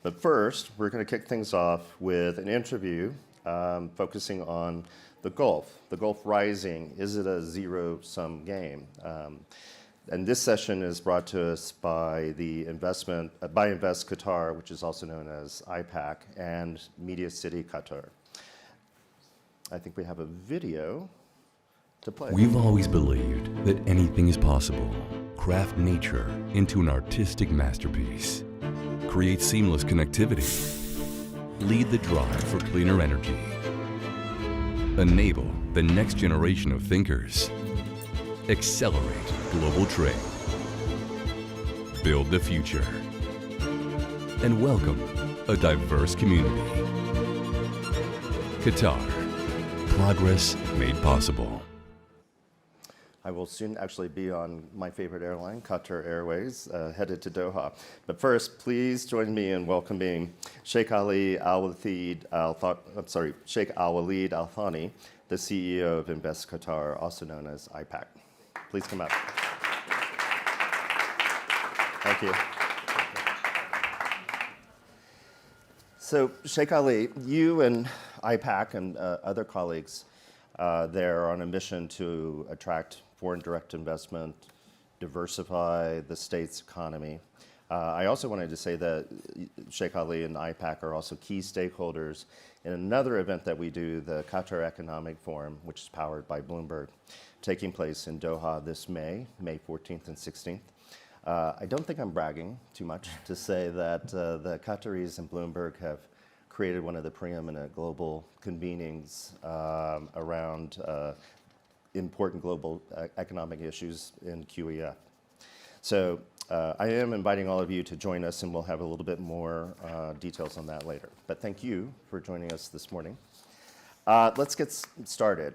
But first, we're going to kick things off with an interview focusing on the Gulf rising. Is it a zero-sum game? And this session is brought to us by Invest Qatar, which is also known as IPAC, and Media City Qatar. I think we have a video to play. We've always believed that anything is possible. Craft nature into an artistic masterpiece. Create seamless connectivity. Lead the drive for cleaner energy. Enable the next generation of thinkers. Accelerate global trade. Build the future. And welcome a diverse community. Qatar. Progress made possible. I will soon actually be on my favorite airline, Qatar Airways, headed to Doha. But first, please join me in welcoming Sheikh Ali Al-Walid Sheikh Al-Walid Al-Thani, the CEO of Invest Qatar, also known as IPAC. Please come up. Thank you. So, Sheikh Ali, you and IPAC and other colleagues there are on a mission to attract foreign direct investment, diversify the state's economy. I also wanted to say that Sheikh Ali and IPAC are also key stakeholders in another event that we do, the Qatar Economic Forum, which is powered by Bloomberg, taking place in Doha this May 14th and 16th. I don't think I'm bragging too much to say that the Qataris and Bloomberg have created one of the preeminent global convenings around important global economic issues in QEF. So I am inviting all of you to join us, and we'll have a little bit more details on that later. But thank you for joining us this morning. Let's get started.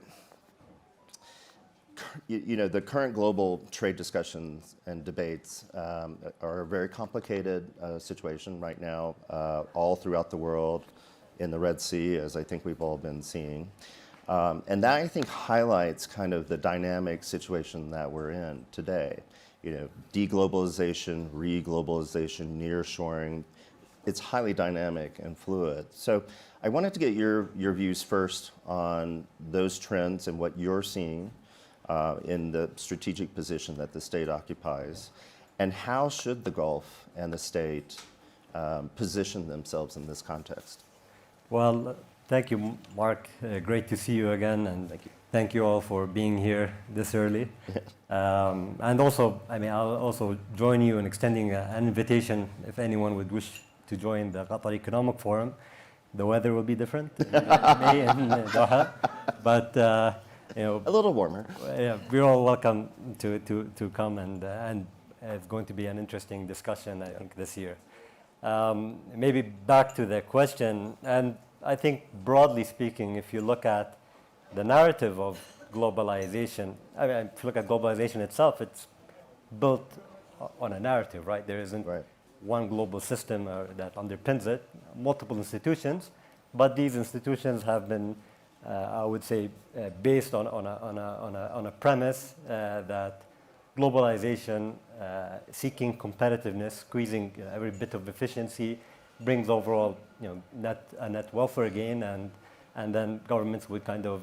You know, the current global trade discussions and debates are a very complicated situation right now, all throughout the world, in the Red Sea, as I think we've all been seeing. And that, I think, highlights kind of the dynamic situation that we're in today. You know, deglobalization, re-globalization, nearshoring, it's highly dynamic and fluid. So I wanted to get your views first on those trends and what you're seeing in the strategic position that the state occupies, and how should the Gulf and the state position themselves in this context? Well, thank you, Mark. Great to see you again, and thank you all for being here this early. And also, I mean, I'll also join you in extending an invitation if anyone would wish to join the Qatar Economic Forum. The weather will be different in May in Doha, but you know, a little warmer. Yeah, we're all welcome to come, and it's going to be an interesting discussion, I think, this year. Maybe back to the question, and I think broadly speaking, if you look at the narrative of globalization, I mean, if you look at globalization itself, it's built on a narrative, right? There isn't one global system that underpins it, multiple institutions, but these institutions have been, I would say, based on a premise that globalization, seeking competitiveness, squeezing every bit of efficiency, brings overall, you know, net welfare gain, and then governments would kind of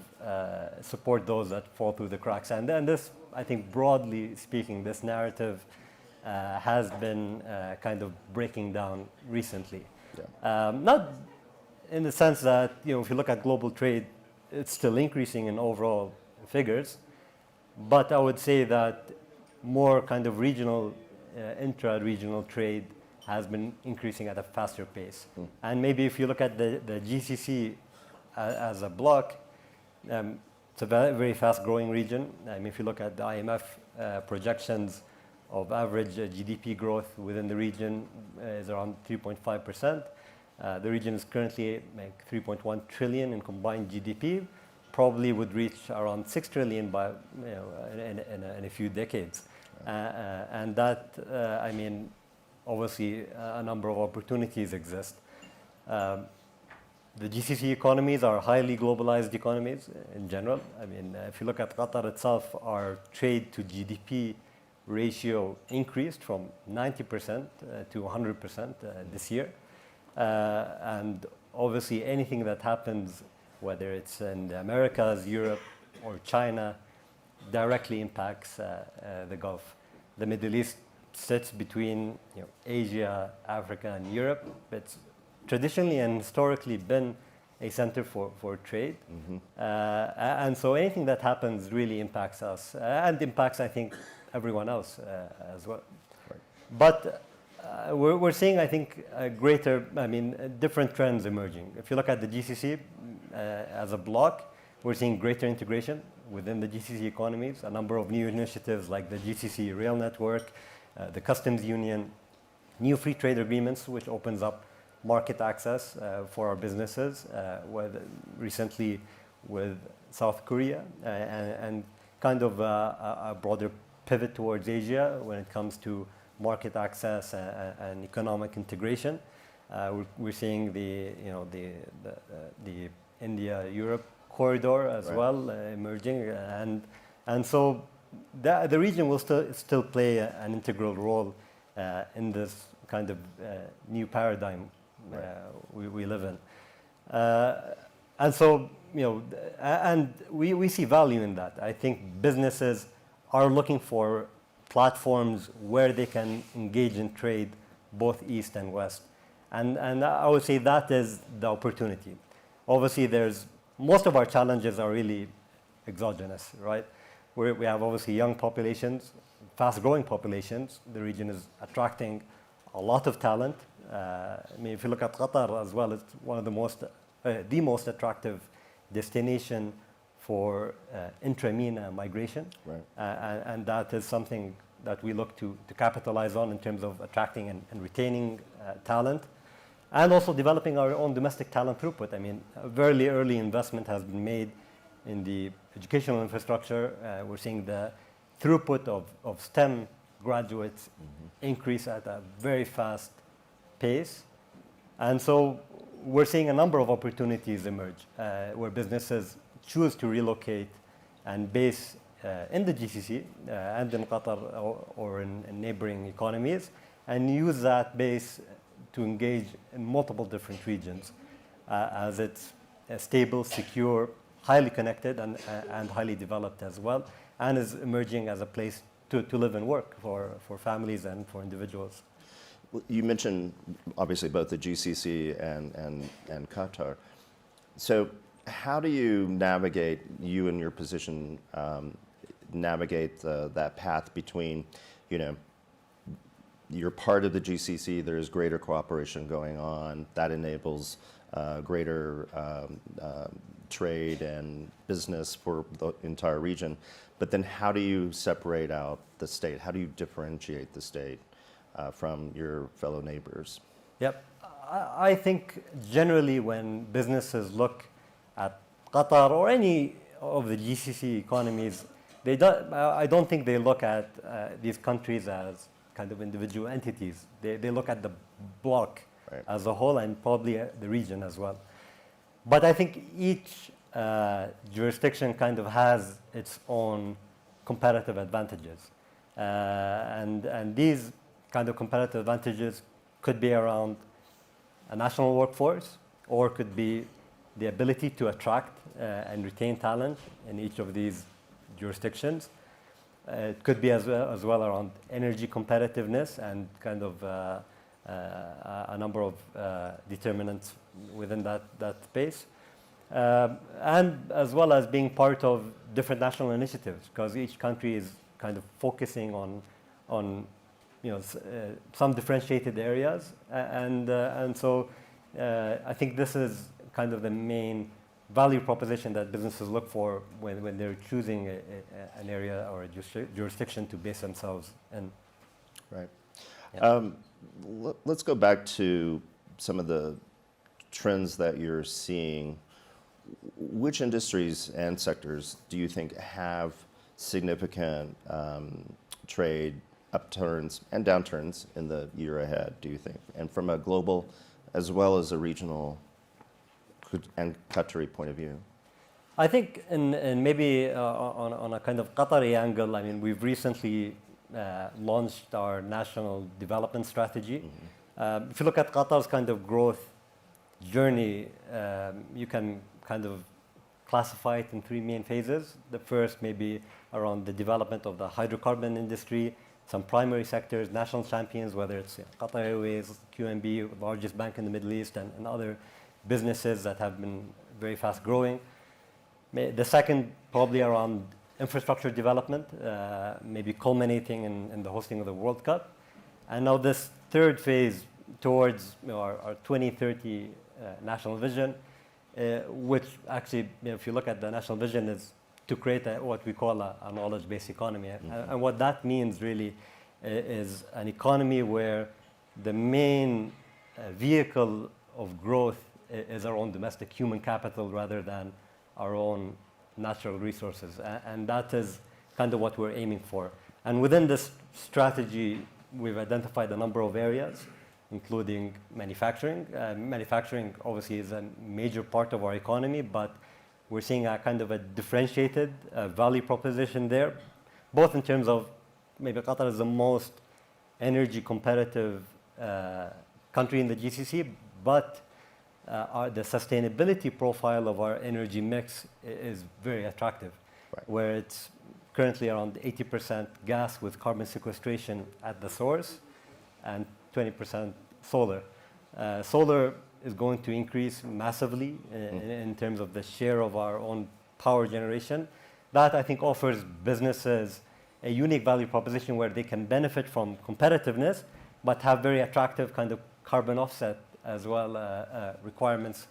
support those that fall through the cracks. And then this, I think, broadly speaking, this narrative has been kind of breaking down recently. Yeah. Not in the sense that, you know, if you look at global trade, it's still increasing in overall figures, but I would say that more kind of regional, intra-regional trade has been increasing at a faster pace. And maybe if you look at the GCC as a block, it's a very, very fast-growing region. I mean, if you look at the IMF projections of average GDP growth within the region is around 3.5%. The region is currently like 3.1 trillion in combined GDP, probably would reach around 6 trillion by, you know, in a few decades. And that, I mean, obviously a number of opportunities exist. The GCC economies are highly globalized economies in general. I mean, if you look at Qatar itself, our trade to GDP ratio increased from 90% to 100% this year. And obviously anything that happens, whether it's in the Americas, Europe, or China, directly impacts the Gulf. The Middle East sits between Asia, Africa, and Europe. It's traditionally and historically been a center for trade. And so anything that happens really impacts us and impacts, I think, everyone else as well. Right. But we're seeing, I think, different trends emerging. If you look at the GCC as a bloc, we're seeing greater integration within the GCC economies, a number of new initiatives like the GCC Rail Network, the Customs Union, new free trade agreements, which opens up market access for our businesses, recently with South Korea, and kind of a broader pivot towards Asia when it comes to market access and economic integration. We're seeing the India-Europe corridor as well emerging, and so the region will still play an integral role in this kind of new paradigm we live in, and so and we see value in that. I think businesses are looking for platforms where they can engage in trade both east and west, and I would say that is the opportunity. Obviously, most of our challenges are really exogenous, right? We have obviously young populations, fast-growing populations. The region is attracting a lot of talent. If you look at Qatar as well, it's one of the most attractive destination for intra-MENA migration, and that is something that we look to capitalize on in terms of attracting and retaining talent, and also developing our own domestic talent throughput. A very early investment has been made in the educational infrastructure. We're seeing the throughput of STEM graduates increase at a very fast pace. And so we're seeing a number of opportunities emerge where businesses choose to relocate and base in the GCC and in Qatar or in neighboring economies, and use that base to engage in multiple different regions as it's stable, secure, highly connected, and highly developed as well, and is emerging as a place to live and work for families and for individuals. Well, you mentioned obviously both the GCC and Qatar. So how do you navigate, you in your position, navigate that path between, you're part of the GCC, there's greater cooperation going on, that enables greater trade and business for the entire region. But then how do you separate out the state? How do you differentiate the state from your fellow neighbors? Yep. I think generally when businesses look at Qatar or any of the GCC economies, I don't think they look at these countries as kind of individual entities. They look at the bloc as a whole, and probably the region as well. But I think each jurisdiction kind of has its own competitive advantages. And these kind of competitive advantages could be around a national workforce, or could be the ability to attract and retain talent in each of these jurisdictions. It could be as well around energy competitiveness and kind of a number of determinants within that space. And as well as being part of different national initiatives, because each country is kind of focusing on some differentiated areas, and so I think this is kind of the main value proposition that businesses look for when they're choosing an area or a jurisdiction to base themselves in. Right. Yeah. Let's go back to some of the trends that you're seeing. Which industries and sectors do you think have significant trade upturns and downturns in the year ahead, do you think? And from a global as well as a regional and Qatari point of view? I think in maybe on a kind of Qatari angle, we've recently launched our national development strategy, If you look at Qatar's kind of growth journey, you can kind of classify it in three main phases. The first may be around the development of the hydrocarbon industry, some primary sectors, national champions, whether it's Qatar Airways, QNB, the largest bank in the Middle East, and other businesses that have been very fast growing. The second, probably around infrastructure development, maybe culminating in the hosting of the World Cup. And now this third phase towards our 2030 national vision, which actually, if you look at the national vision, is to create what we call a knowledge-based economy. And what that means really is an economy where the main vehicle of growth is our own domestic human capital rather than our own natural resources. And that is kind of what we're aiming for. And within this strategy, we've identified a number of areas, including manufacturing. Manufacturing obviously is a major part of our economy, but we're seeing a kind of a differentiated value proposition there, both in terms of maybe Qatar is the most energy competitive country in the GCC, but the sustainability profile of our energy mix is very attractive, Right. where it's currently around 80% gas with carbon sequestration at the source and 20% solar. Solar is going to increase massively in terms of the share of our own power generation. That, I think, offers businesses a unique value proposition where they can benefit from competitiveness, but have very attractive kind of carbon offset as well requirements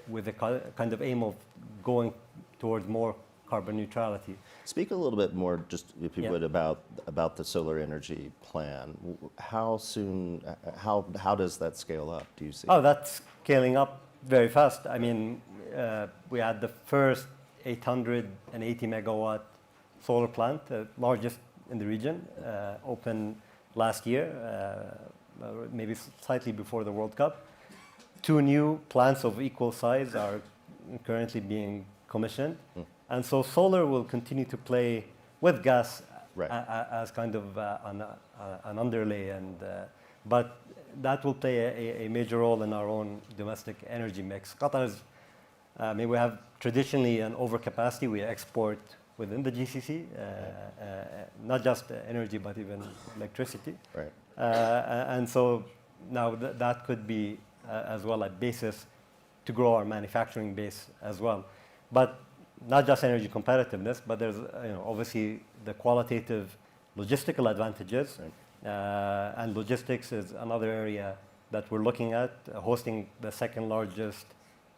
with the kind of aim of going towards more carbon neutrality. Speak a little bit more, just if you Yeah. would, about the solar energy plan. How soon, how does that scale up, do you see? Oh, that's scaling up very fast. I mean, we had the first 880 megawatt solar plant, largest in the region, open last year, maybe slightly before the World Cup. 2 new plants of equal size are currently being commissioned. And so solar will continue to play with gas Right. as kind of an underlay, but that will play a major role in our own domestic energy mix. Qatar is, I mean, we have traditionally an overcapacity. We export within the GCC, not just energy, but even electricity. Right. And so now that could be as well a basis to grow our manufacturing base as well. But not just energy competitiveness, but there's obviously the qualitative logistical advantages. Right. And logistics is another area that we're looking at. Hosting the second largest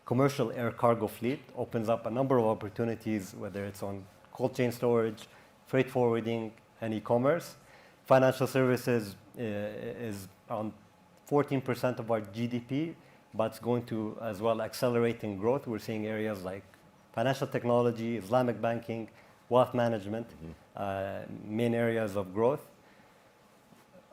commercial air cargo fleet opens up a number of opportunities, whether it's on cold chain storage, freight forwarding, and e-commerce. Financial services is around 14% of our GDP, but it's going to as well accelerating growth. We're seeing areas like financial technology, Islamic banking, wealth management, main areas of growth.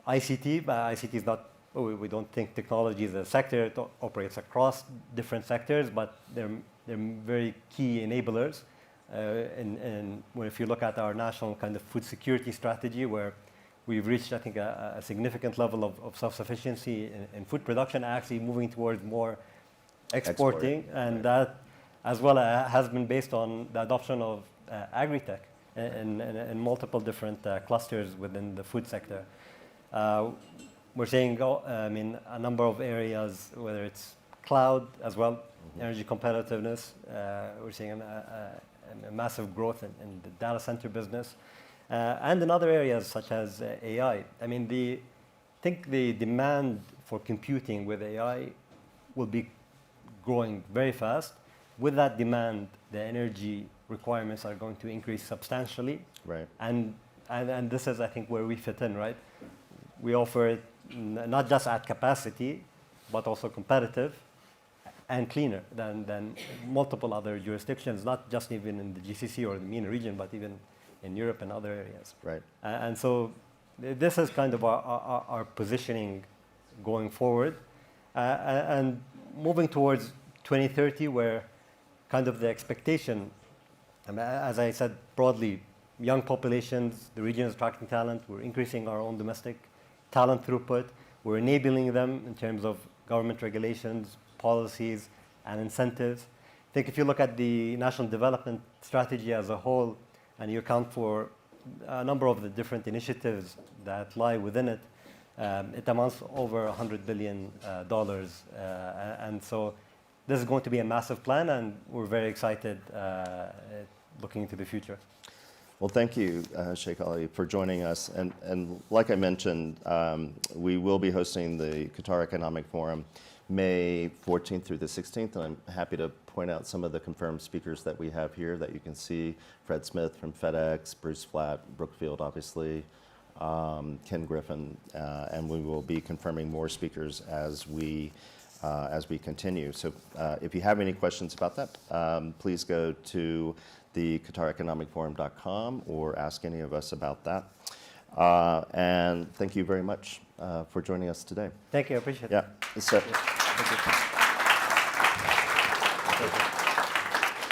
ICT is not, we don't think technology is a sector. It operates across different sectors, but they're very key enablers. And if you look at our national kind of food security strategy, where we've reached, I think, a significant level of self-sufficiency in food production, actually moving towards more exporting, and right. that as well has been based on the adoption of agri-tech in multiple different clusters within the food sector. We're seeing, I mean, a number of areas, whether it's cloud as well, energy competitiveness. We're seeing a massive growth in the data center business, and in other areas such as AI. I mean, I think the demand for computing with AI will be growing very fast. With that demand, the energy requirements are going to increase substantially. Right. And this is, I think, where we fit in, right? We offer it not just at capacity, but also competitive and cleaner than multiple other jurisdictions, not just even in the GCC or the MENA region, but even in Europe and other areas. Right. And so this is kind of our positioning going forward. And moving towards 2030, where kind of the expectation, as I said broadly, young populations, the region is attracting talent, we're increasing our own domestic talent throughput, We're enabling them in terms of government regulations, policies, and incentives. I think if you look at the national development strategy as a whole, and you account for a number of the different initiatives that lie within it, it amounts to over $100 billion. And so this is going to be a massive plan, and we're very excited looking into the future. Well, thank you, Sheikh Ali, for joining us. And like I mentioned, we will be hosting the Qatar Economic Forum May 14th through the 16th, and I'm happy to point out some of the confirmed speakers that we have here that you can see. Fred Smith from FedEx, Bruce Flatt, Brookfield, obviously, Ken Griffin, and we will be confirming more speakers as we continue. So if you have any questions about that, please go to the QatarEconomicForum.com or ask any of us about that. And thank you very much for joining us today. Thank you, I appreciate it. Yeah. So, Thank you.